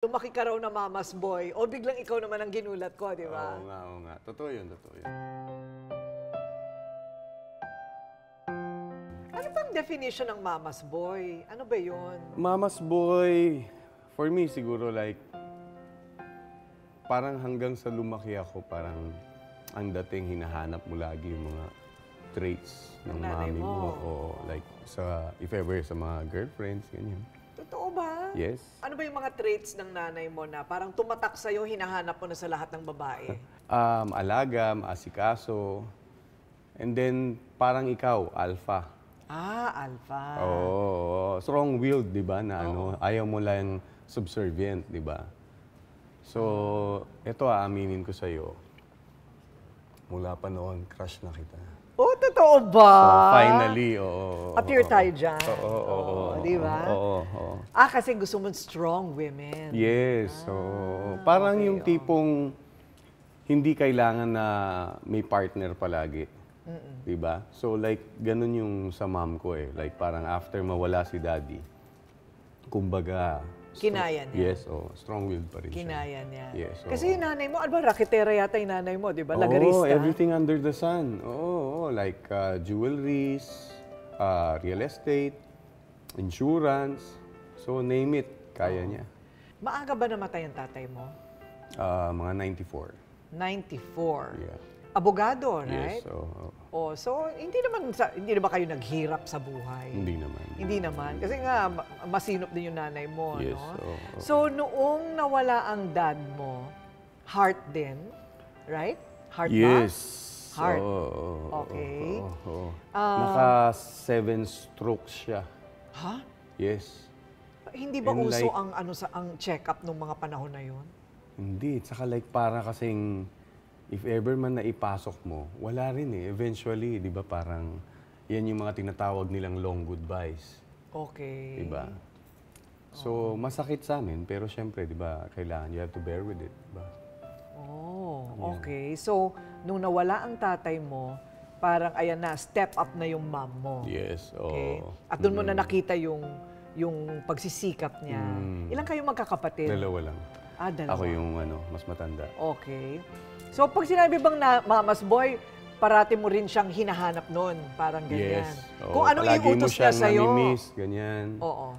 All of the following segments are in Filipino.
Lumaki ka raw na mama's boy, o biglang ikaw naman ang ginulat ko, di ba? Oo nga. Totoo yun, totoo yun. Ano bang definition ng mama's boy? Ano ba yun? Mama's boy, for me siguro like, parang hanggang sa lumaki ako, parang ang dating hinahanap mo lagi yung mga traits ng nanay mami mo. mo. Oo, like, if ever sa mga girlfriends, ganyan. Totoo ba? Yes. Ano ba yung mga traits ng nanay mo na parang tumatak sa'yo, hinahanap mo na sa lahat ng babae? Alaga, asikaso, and then parang ikaw, alpha. Alpha. Oo, strong-willed, di ba? Na ayaw mo lang subservient, di ba? So, ito aaminin ko sa'yo. Mula pa noon, crush na kita. Oh, totoo ba? So, finally, oo. Appear tayo dyan. Oo. Di ba? Oo. Kasi gusto mo strong women. Yes. So, parang yung tipong hindi kailangan na may partner palagi. Di ba? So, like, ganun yung sa mom ko eh. Like, parang after mawala si daddy, kumbaga, Kinaya niya. yes, strong-willed pa rin siya. Kinaya niya. Yes, Kasi yung nanay mo, ano ba, raketera yata yung nanay mo, di ba? Lagarista. Everything under the sun. Like jewelries, real estate, insurance. So, name it, kaya niya. Maaga ba namatay ang tatay mo? Mga 94. 94. Yeah. Abogado, right? Yes, oo. So hindi naman kayo naghirap sa buhay. Hindi naman. Hindi naman. Kasi nga, masinop din yung nanay mo, Yes, no? oo. So, noong nawala ang dad mo, heart din, right? Heart ba? Yes. Heart. Okay. Okay. Naka 7 strokes siya. Ha? Yes. Hindi ba And uso like- ang check-up nung mga panahon na yun? Hindi. Tsaka like para kasing if ever man na ipasok mo, wala rin eh. Eventually, di ba parang yan yung mga tinatawag nilang long goodbyes. Okay. Di ba? So, masakit sa amin, pero syempre, di ba, kailangan, you have to bear with it. Di ba? Okay. So, nung nawala ang tatay mo, parang ayan na, step up na yung mom mo. Yes. Okay? At doon mo na nakita yung pagsisikap niya. Ilan kayo magkakapatid? Dalawa lang. Dalawa. Ako yung mas matanda. Okay. So, pag sinabi bang na mama's boy, parati mo rin siyang hinahanap noon. Parang ganyan. Yes. Kung anong iutos niya sa'yo. Namimiss, ganyan. Oo.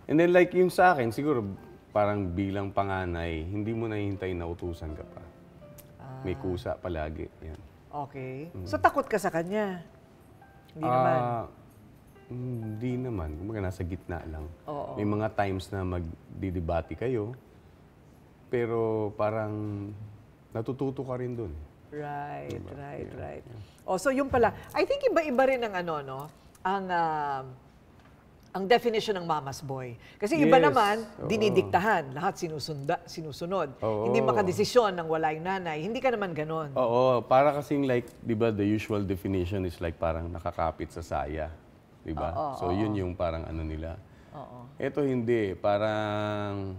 And then like yung sa akin, siguro parang bilang panganay, hindi mo nahihintay na utusan ka pa. May kusa palagi. Yan. Okay. So, takot ka sa kanya? Hindi naman. Hindi naman. Kumbaga nasa gitna lang. Oo. May mga times na magdidebate kayo, pero parang natututo ka rin dun. Right. Yeah. So yung pala, I think iba-iba rin ang ang definition ng mama's boy. Kasi iba Yes, naman, oo. dinidiktahan, lahat sinusunod. Oo. Hindi makadesisyon ng wala yung nanay. Hindi ka naman ganon. Oo, para kasing like, di ba, the usual definition is like parang nakakapit sa saya. Di ba? So yun yung parang ano nila. Ito hindi, parang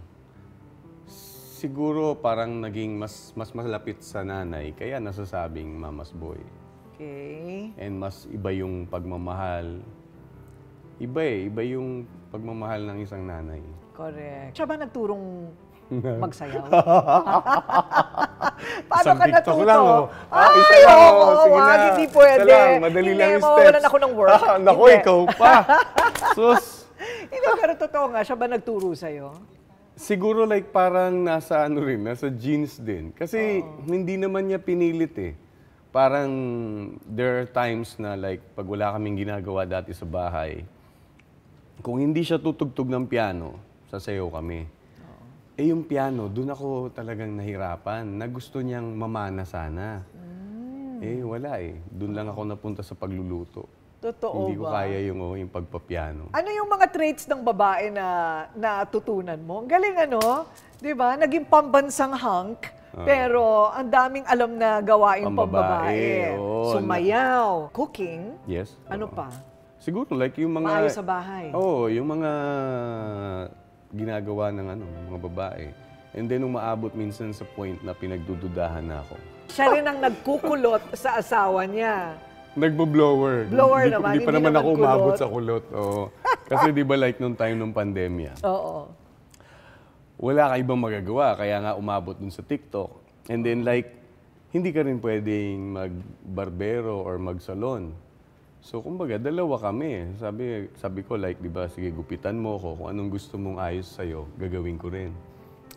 siguro parang naging mas malapit sa nanay, kaya nasasabing mama's boy. Okay. And mas iba yung pagmamahal. Iba yung pagmamahal ng isang nanay. Correct. Siya ba nagturong magsayaw? Paano Isang ka TikTok natuto? lang, oh. Ay, Isa lang, oh. oo, Sige wag, na. hindi pwede. Isa lang, madali lang yung steps. mawawalan ako ng work. Naku, Hindi. ikaw pa. Sus. Hindi, pero totoo nga, siya ba nagturo sa'yo? Siguro like parang nasa ano rin, nasa genes din. Kasi hindi naman niya pinilit eh. Parang there are times na like pag wala kaming ginagawa dati sa bahay, kung hindi siya tutugtog ng piano, sasayaw kami. Eh yung piano, doon ako talagang nahirapan. Na gusto niyang mamana sana. Eh wala eh. Doon lang ako napunta sa pagluluto. Totoo Hindi ko ba? kaya yung pagpapiano. Ano yung mga traits ng babae na natutunan mo? Ang galing ano? Di ba? Naging pambansang hunk, pero ang daming alam na gawain pambabae. Oo. Sumayaw, cooking, Yes. ano oo. pa? Siguro like yung mga... Maayos sa bahay. Oo, yung mga ginagawa ng mga babae. And then umaabot minsan sa point na pinagdududahan na ako. Siya rin ang nagkukulot sa asawa niya. Nagbo-blower. Blower Hindi naman, pa hindi naman naman ako umabot kulot. sa kulot. Oo. Kasi di ba like nung time nung pandemya, Oo. wala ka ibang magagawa. Kaya nga umabot dun sa TikTok. And then like, hindi ka rin pwedeng mag-barbero or mag-salon. So, kumbaga, dalawa kami. Sabi ko, like, di ba, sige, gupitan mo ko. Kung anong gusto mong ayos sa'yo, gagawin ko rin.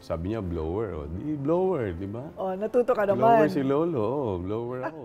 Sabi niya, blower. O, di blower, di ba? Oh, natuto ka naman. Blower si Lolo. Oh, blower ako.